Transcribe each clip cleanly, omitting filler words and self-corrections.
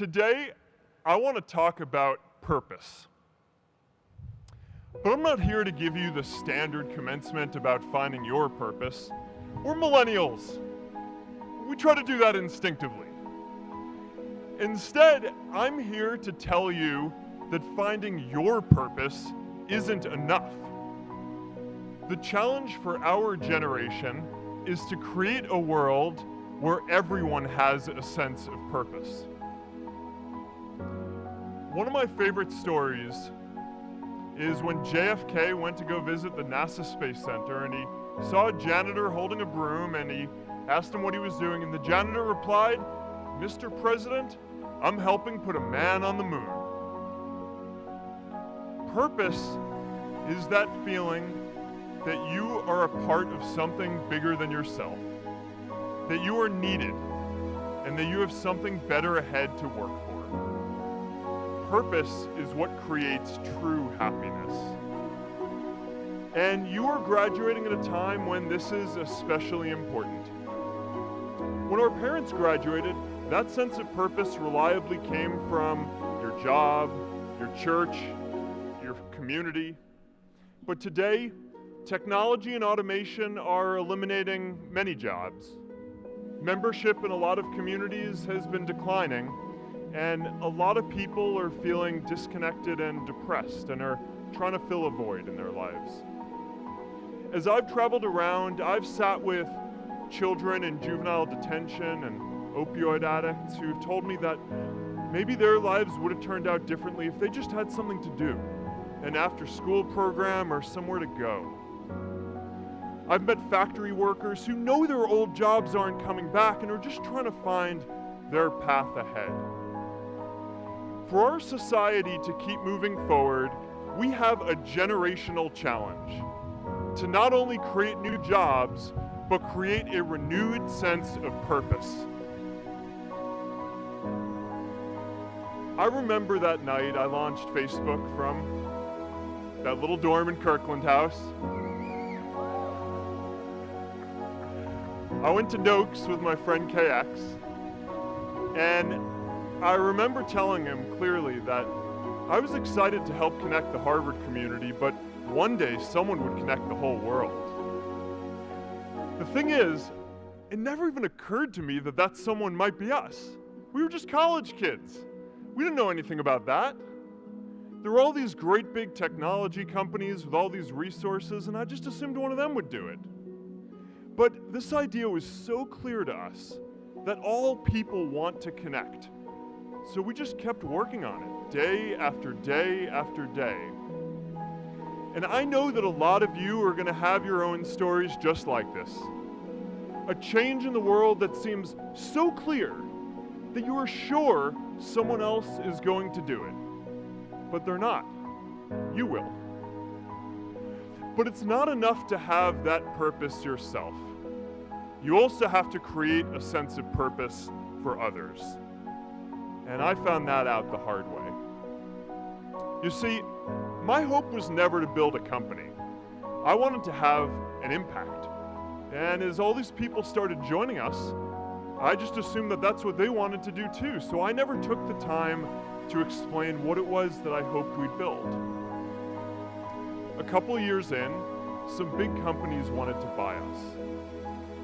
Today, I want to talk about purpose. But I'm not here to give you the standard commencement about finding your purpose. We're millennials. We try to do that instinctively. Instead, I'm here to tell you that finding your purpose isn't enough. The challenge for our generation is to create a world where everyone has a sense of purpose. One of my favorite stories is when JFK went to go visit the NASA Space Center, and he saw a janitor holding a broom, and he asked him what he was doing, and the janitor replied, "Mr. President, I'm helping put a man on the moon." Purpose is that feeling that you are a part of something bigger than yourself, that you are needed, and that you have something better ahead to work for. Purpose is what creates true happiness. And you are graduating at a time when this is especially important. When our parents graduated, that sense of purpose reliably came from your job, your church, your community. But today, technology and automation are eliminating many jobs. Membership in a lot of communities has been declining, and a lot of people are feeling disconnected and depressed and are trying to fill a void in their lives. As I've traveled around, I've sat with children in juvenile detention and opioid addicts who've told me that maybe their lives would have turned out differently if they just had something to do, an after-school program or somewhere to go. I've met factory workers who know their old jobs aren't coming back and are just trying to find their path ahead. For our society to keep moving forward, we have a generational challenge to not only create new jobs, but create a renewed sense of purpose. I remember that night I launched Facebook from that little dorm in Kirkland House. I went to Noakes with my friend KX, and I remember telling him clearly that I was excited to help connect the Harvard community, but one day someone would connect the whole world. The thing is, it never even occurred to me that that someone might be us. We were just college kids. We didn't know anything about that. There were all these great big technology companies with all these resources, and I just assumed one of them would do it. But this idea was so clear to us that all people want to connect. So we just kept working on it, day after day after day. And I know that a lot of you are going to have your own stories just like this. A change in the world that seems so clear that you are sure someone else is going to do it. But they're not. You will. But it's not enough to have that purpose yourself. You also have to create a sense of purpose for others. And I found that out the hard way. You see, my hope was never to build a company. I wanted to have an impact. And as all these people started joining us, I just assumed that that's what they wanted to do too. So I never took the time to explain what it was that I hoped we'd build. A couple of years in, some big companies wanted to buy us.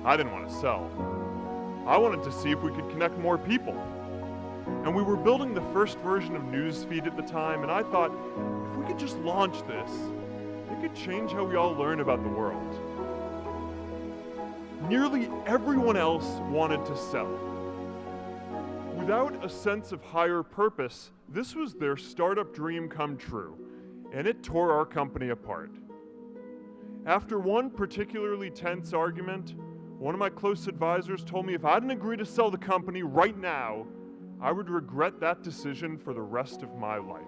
I didn't want to sell. I wanted to see if we could connect more people. And we were building the first version of Newsfeed at the time, and I thought, if we could just launch this, it could change how we all learn about the world. Nearly everyone else wanted to sell. Without a sense of higher purpose, this was their startup dream come true, and it tore our company apart. After one particularly tense argument, one of my close advisors told me if I didn't agree to sell the company right now, I would regret that decision for the rest of my life.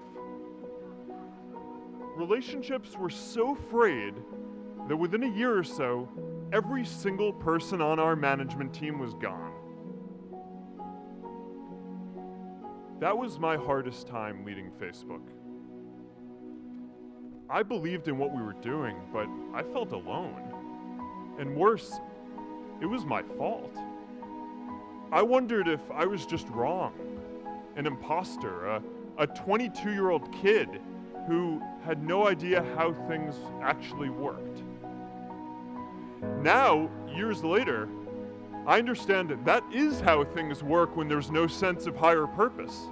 Relationships were so frayed that within a year or so, every single person on our management team was gone. That was my hardest time leading Facebook. I believed in what we were doing, but I felt alone. And worse, it was my fault. I wondered if I was just wrong, an imposter, a 22-year-old kid who had no idea how things actually worked. Now, years later, I understand that is how things work when there's no sense of higher purpose.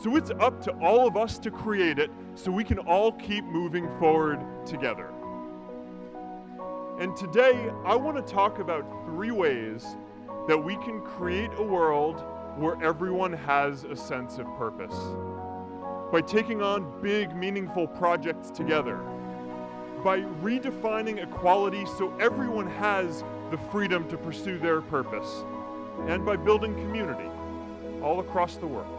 So it's up to all of us to create it so we can all keep moving forward together. And today, I want to talk about 3 ways that we can create a world where everyone has a sense of purpose. By taking on big, meaningful projects together. By redefining equality so everyone has the freedom to pursue their purpose. And by building community all across the world.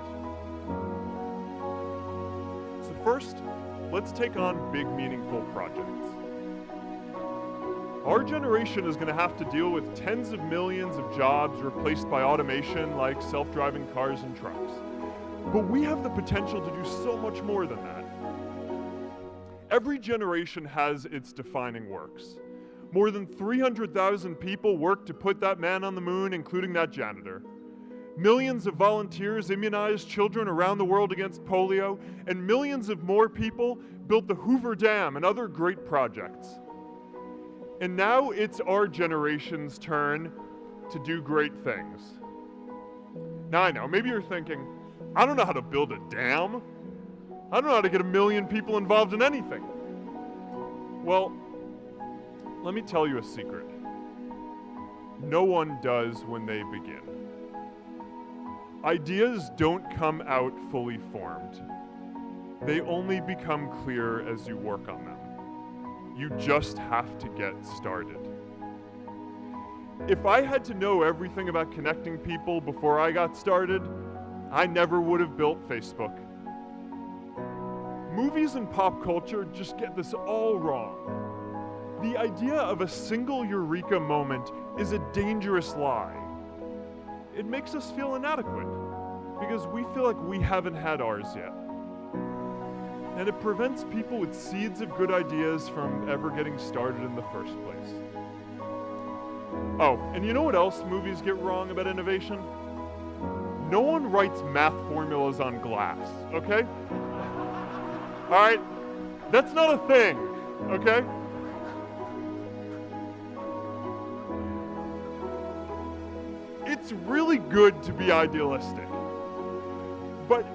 So first, let's take on big, meaningful projects. Our generation is going to have to deal with tens of millions of jobs replaced by automation like self-driving cars and trucks. But we have the potential to do so much more than that. Every generation has its defining works. More than 300,000 people worked to put that man on the moon, including that janitor. Millions of volunteers immunized children around the world against polio, and millions of more people built the Hoover Dam and other great projects. And now it's our generation's turn to do great things. Now I know, maybe you're thinking, I don't know how to build a dam. I don't know how to get 1 million people involved in anything. Well, let me tell you a secret. No one does when they begin. Ideas don't come out fully formed. They only become clear as you work on them. You just have to get started. If I had to know everything about connecting people before I got started, I never would have built Facebook. Movies and pop culture just get this all wrong. The idea of a single eureka moment is a dangerous lie. It makes us feel inadequate because we feel like we haven't had ours yet. And it prevents people with seeds of good ideas from ever getting started in the first place. Oh, and you know what else movies get wrong about innovation? No one writes math formulas on glass, okay? All right, that's not a thing, okay? It's really good to be idealistic, but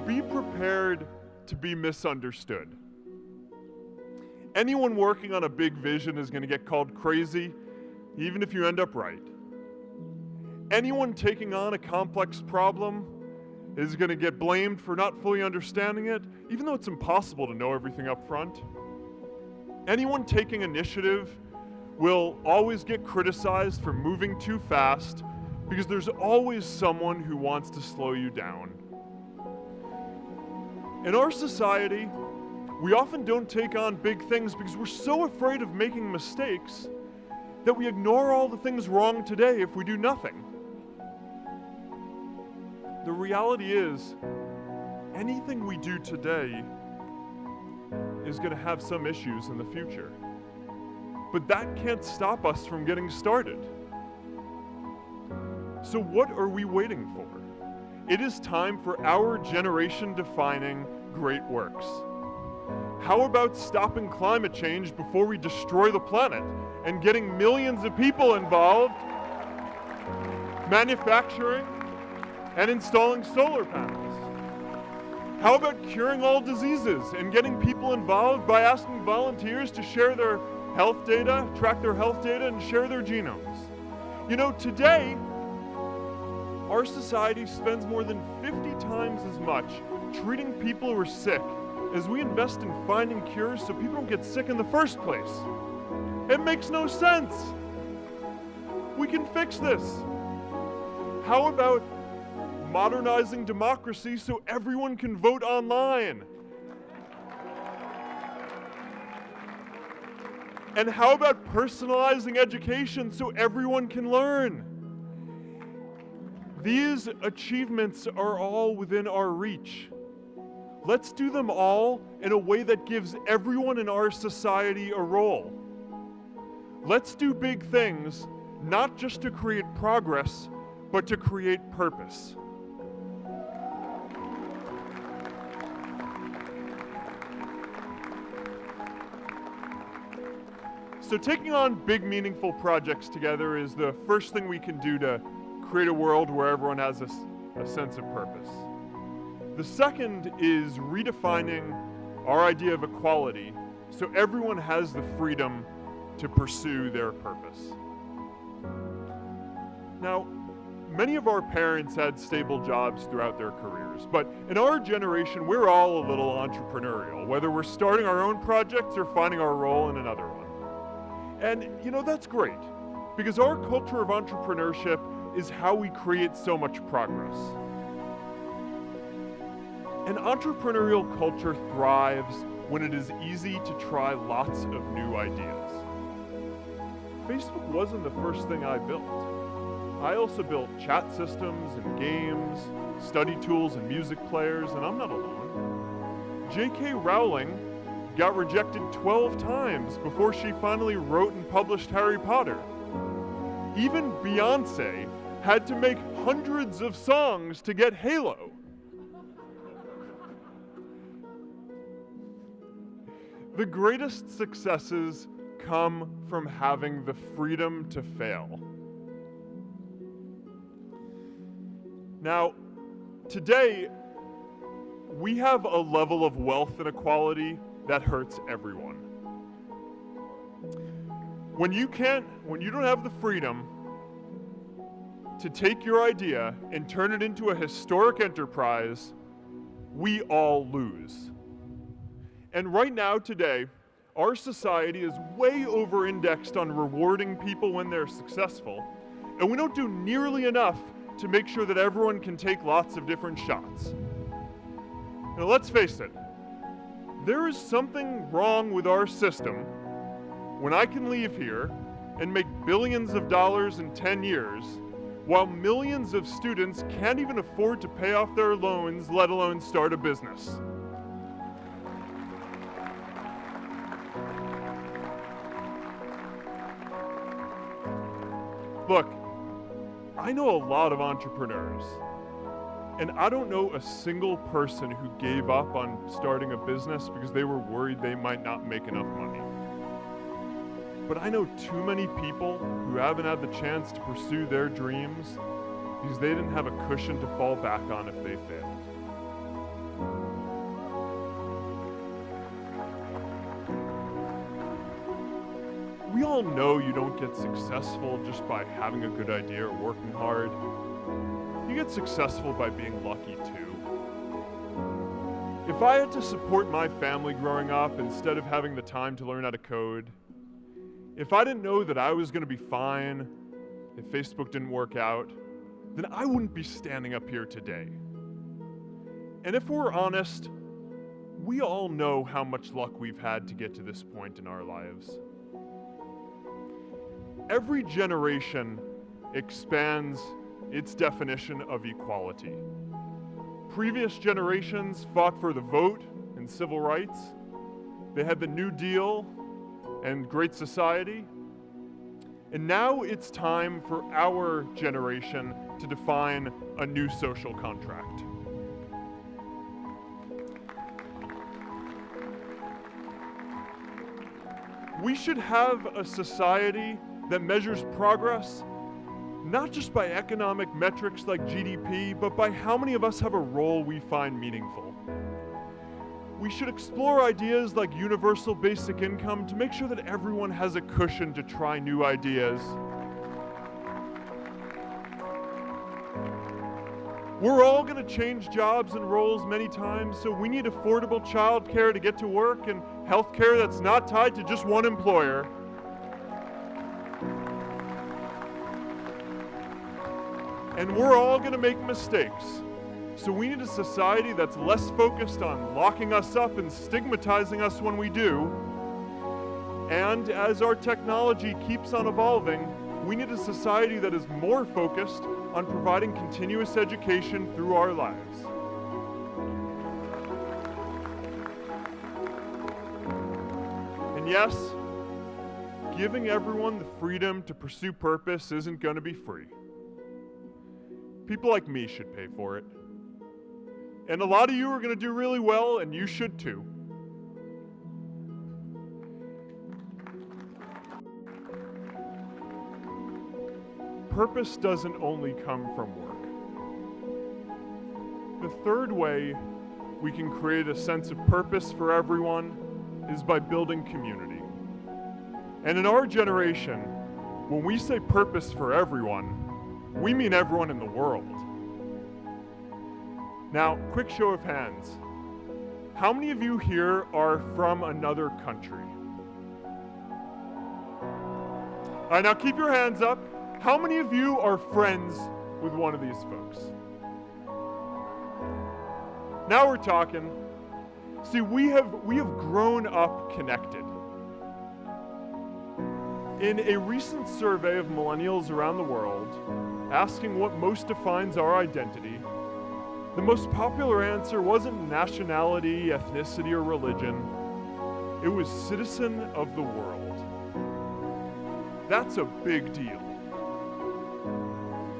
be prepared to be misunderstood. Anyone working on a big vision is going to get called crazy, even if you end up right. Anyone taking on a complex problem is going to get blamed for not fully understanding it, even though it's impossible to know everything up front. Anyone taking initiative will always get criticized for moving too fast because there's always someone who wants to slow you down. In our society, we often don't take on big things because we're so afraid of making mistakes that we ignore all the things wrong today if we do nothing. The reality is, anything we do today is going to have some issues in the future. But that can't stop us from getting started. So what are we waiting for? It is time for our generation-defining great works. How about stopping climate change before we destroy the planet and getting millions of people involved, manufacturing, and installing solar panels? How about curing all diseases and getting people involved by asking volunteers to share their health data, track their health data, and share their genomes? You know, today, our society spends more than 50 times as much treating people who are sick as we invest in finding cures so people don't get sick in the first place. It makes no sense. We can fix this. How about modernizing democracy so everyone can vote online? And how about personalizing education so everyone can learn? These achievements are all within our reach. Let's do them all in a way that gives everyone in our society a role. Let's do big things, not just to create progress, but to create purpose. So taking on big, meaningful projects together is the first thing we can do to create a world where everyone has a sense of purpose. The second is redefining our idea of equality so everyone has the freedom to pursue their purpose. Now, many of our parents had stable jobs throughout their careers, but in our generation, we're all a little entrepreneurial, whether we're starting our own projects or finding our role in another one. And that's great, because our culture of entrepreneurship is how we create so much progress. An entrepreneurial culture thrives when it is easy to try lots of new ideas. Facebook wasn't the first thing I built. I also built chat systems and games, study tools and music players, and I'm not alone. J.K. Rowling got rejected 12 times before she finally wrote and published Harry Potter. Even Beyoncé had to make hundreds of songs to get Halo. The greatest successes come from having the freedom to fail. Now, today, we have a level of wealth inequality that hurts everyone. When you don't have the freedom to take your idea and turn it into a historic enterprise, we all lose. And right now, today, our society is way over-indexed on rewarding people when they're successful, and we don't do nearly enough to make sure that everyone can take lots of different shots. Now, let's face it, there is something wrong with our system when I can leave here and make billions of dollars in 10 years, while millions of students can't even afford to pay off their loans, let alone start a business. Look, I know a lot of entrepreneurs, and I don't know a single person who gave up on starting a business because they were worried they might not make enough money. But I know too many people who haven't had the chance to pursue their dreams because they didn't have a cushion to fall back on if they failed. We all know you don't get successful just by having a good idea or working hard. You get successful by being lucky too. If I had to support my family growing up instead of having the time to learn how to code, if I didn't know that I was going to be fine if Facebook didn't work out, then I wouldn't be standing up here today. And if we're honest, we all know how much luck we've had to get to this point in our lives. Every generation expands its definition of equality. Previous generations fought for the vote and civil rights. They had the New Deal and Great Society. And now it's time for our generation to define a new social contract. We should have a society that measures progress not just by economic metrics like GDP, but by how many of us have a role we find meaningful. We should explore ideas like universal basic income to make sure that everyone has a cushion to try new ideas. We're all going to change jobs and roles many times, so we need affordable childcare to get to work and healthcare that's not tied to just one employer. And we're all going to make mistakes. So we need a society that's less focused on locking us up and stigmatizing us when we do. And as our technology keeps on evolving, we need a society that is more focused on providing continuous education through our lives. And yes, giving everyone the freedom to pursue purpose isn't going to be free. People like me should pay for it. And a lot of you are going to do really well, and you should too. purpose doesn't only come from work. The third way we can create a sense of purpose for everyone is by building community. And in our generation, when we say purpose for everyone, we mean everyone in the world. Now, quick show of hands. How many of you here are from another country? All right, now keep your hands up. How many of you are friends with one of these folks? Now we're talking. See, we have grown up connected. In a recent survey of millennials around the world, asking what most defines our identity, the most popular answer wasn't nationality, ethnicity, or religion. It was citizen of the world. That's a big deal.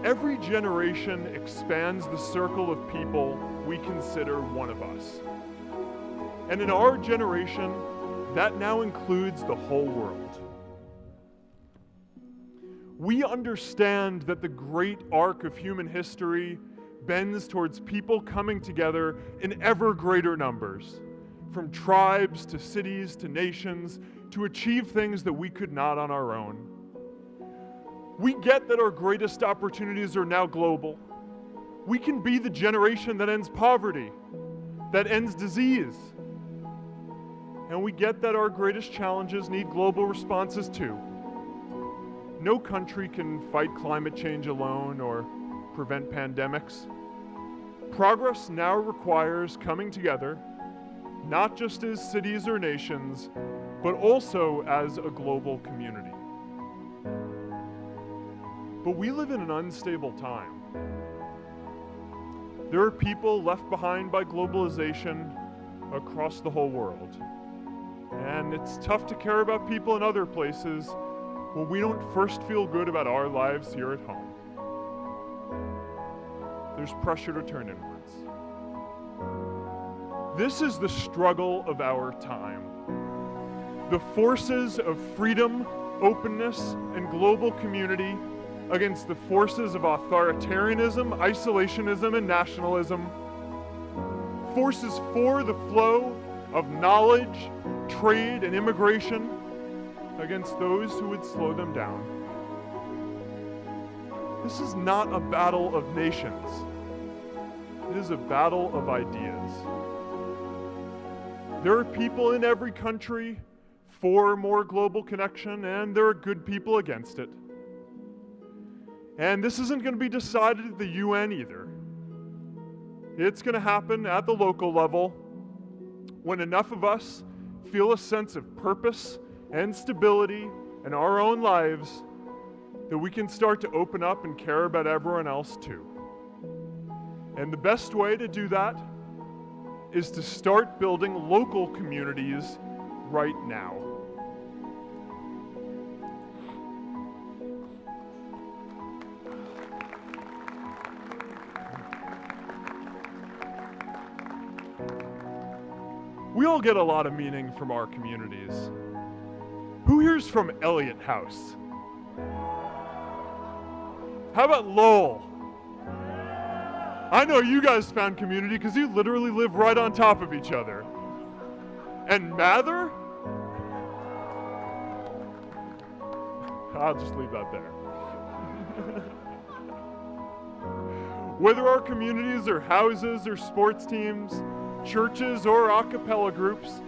Every generation expands the circle of people we consider one of us. And in our generation, that now includes the whole world. We understand that the great arc of human history bends towards people coming together in ever greater numbers, from tribes to cities to nations, to achieve things that we could not on our own. We get that our greatest opportunities are now global. We can be the generation that ends poverty, that ends disease. And we get that our greatest challenges need global responses too. No country can fight climate change alone or prevent pandemics. Progress now requires coming together, not just as cities or nations, but also as a global community. But we live in an unstable time. There are people left behind by globalization across the whole world. And it's tough to care about people in other places when we don't first feel good about our lives here at home. There's pressure to turn inwards. This is the struggle of our time. The forces of freedom, openness, and global community against the forces of authoritarianism, isolationism, and nationalism. Forces for the flow of knowledge, trade, and immigration against those who would slow them down. This is not a battle of nations. It is a battle of ideas. There are people in every country for more global connection, and there are good people against it. And this isn't going to be decided at the UN either. It's going to happen at the local level when enough of us feel a sense of purpose and stability in our own lives that we can start to open up and care about everyone else too. And the best way to do that is to start building local communities right now. We all get a lot of meaning from our communities. Who here's from Elliott House? How about Lowell? I know you guys found community because you literally live right on top of each other. And Mather? I'll just leave that there. Whether our communities are houses or sports teams, churches or a cappella groups,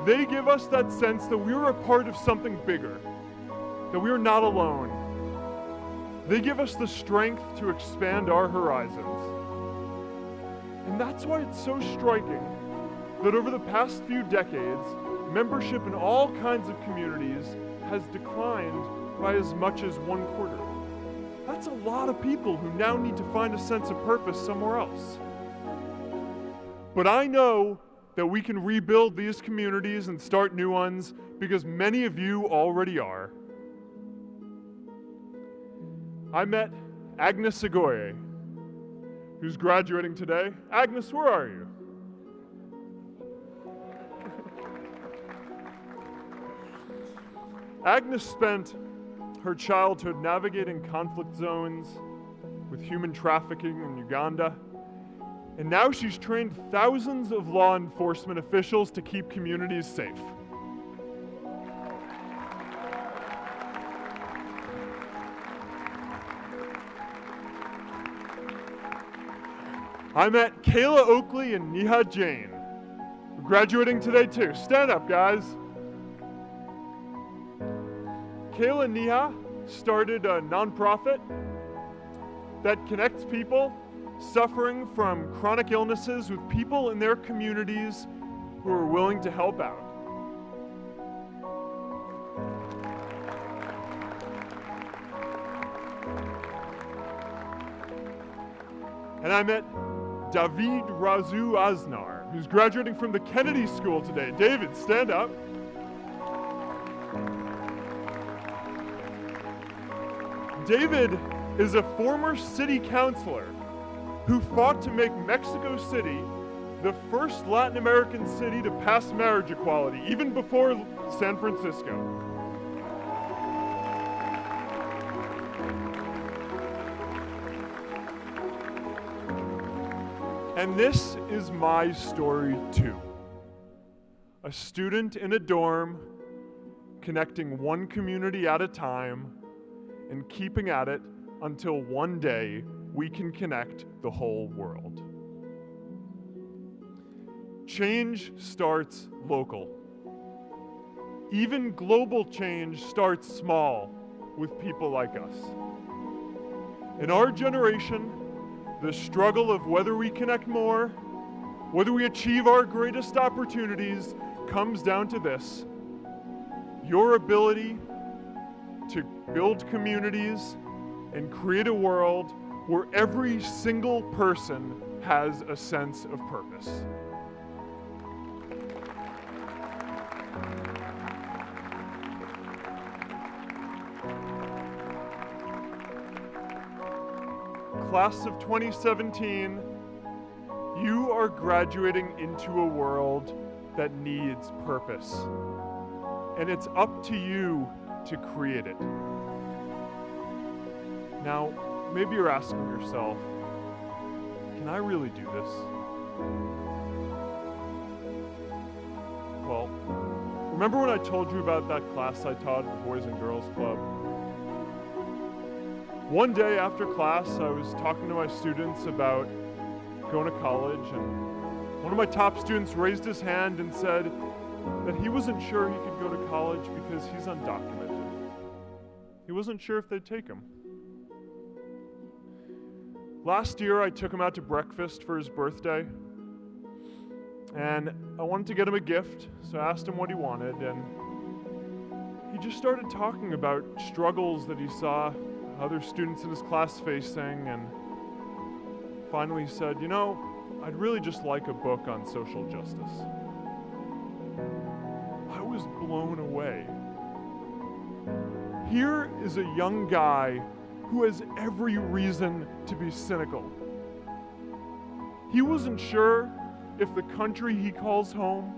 they give us that sense that we are a part of something bigger, that we are not alone. They give us the strength to expand our horizons. And that's why it's so striking that over the past few decades, membership in all kinds of communities has declined by as much as 1/4. That's a lot of people who now need to find a sense of purpose somewhere else. But I know that we can rebuild these communities and start new ones because many of you already are. I met Agnes Segoye, who's graduating today. Agnes, where are you? Agnes spent her childhood navigating conflict zones with human trafficking in Uganda. And now she's trained thousands of law enforcement officials to keep communities safe. I met Kayla Oakley and Neha Jain. We're graduating today too. Stand up, guys. Kayla and Neha started a nonprofit that connects people suffering from chronic illnesses with people in their communities who are willing to help out. And I met David Razu Aznar, who's graduating from the Kennedy School today. David, stand up. David is a former city councilor who fought to make Mexico City the first Latin American city to pass marriage equality, even before San Francisco. And this is my story too. A student in a dorm, connecting one community at a time, and keeping at it until one day we can connect the whole world. Change starts local. Even global change starts small with people like us. In our generation, the struggle of whether we connect more, whether we achieve our greatest opportunities, comes down to this: your ability to build communities and create a world where every single person has a sense of purpose. Class of 2017, you are graduating into a world that needs purpose. And it's up to you to create it. Now, maybe you're asking yourself, can I really do this? Well, remember when I told you about that class I taught at the Boys and Girls Club? One day after class, I was talking to my students about going to college, and one of my top students raised his hand and said that he wasn't sure he could go to college because he's undocumented. He wasn't sure if they'd take him. Last year, I took him out to breakfast for his birthday, and I wanted to get him a gift, so I asked him what he wanted, and he just started talking about struggles that he saw other students in his class facing, and finally said, you know, I'd really just like a book on social justice. I was blown away. Here is a young guy who has every reason to be cynical. He wasn't sure if the country he calls home,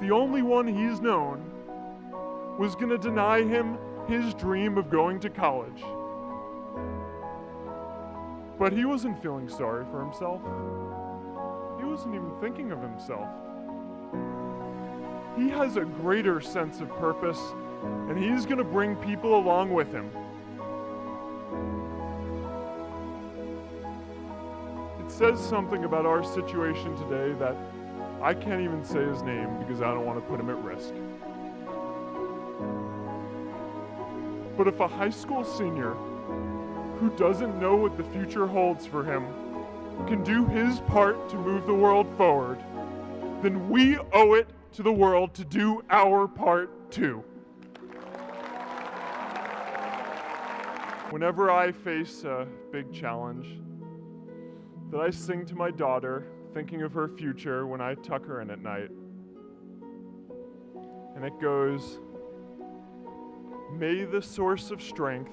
the only one he's known, was going to deny him his dream of going to college. But he wasn't feeling sorry for himself. He wasn't even thinking of himself. He has a greater sense of purpose, and he's going to bring people along with him. It says something about our situation today that I can't even say his name because I don't want to put him at risk. But if a high school senior who doesn't know what the future holds for him can do his part to move the world forward, then we owe it to the world to do our part too. Whenever I face a big challenge, that I sing to my daughter, thinking of her future when I tuck her in at night. And it goes, may the source of strength,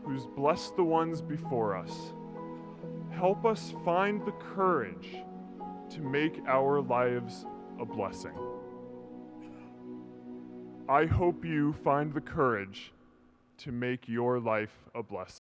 who's blessed the ones before us, help us find the courage to make our lives a blessing. I hope you find the courage to make your life a blessing.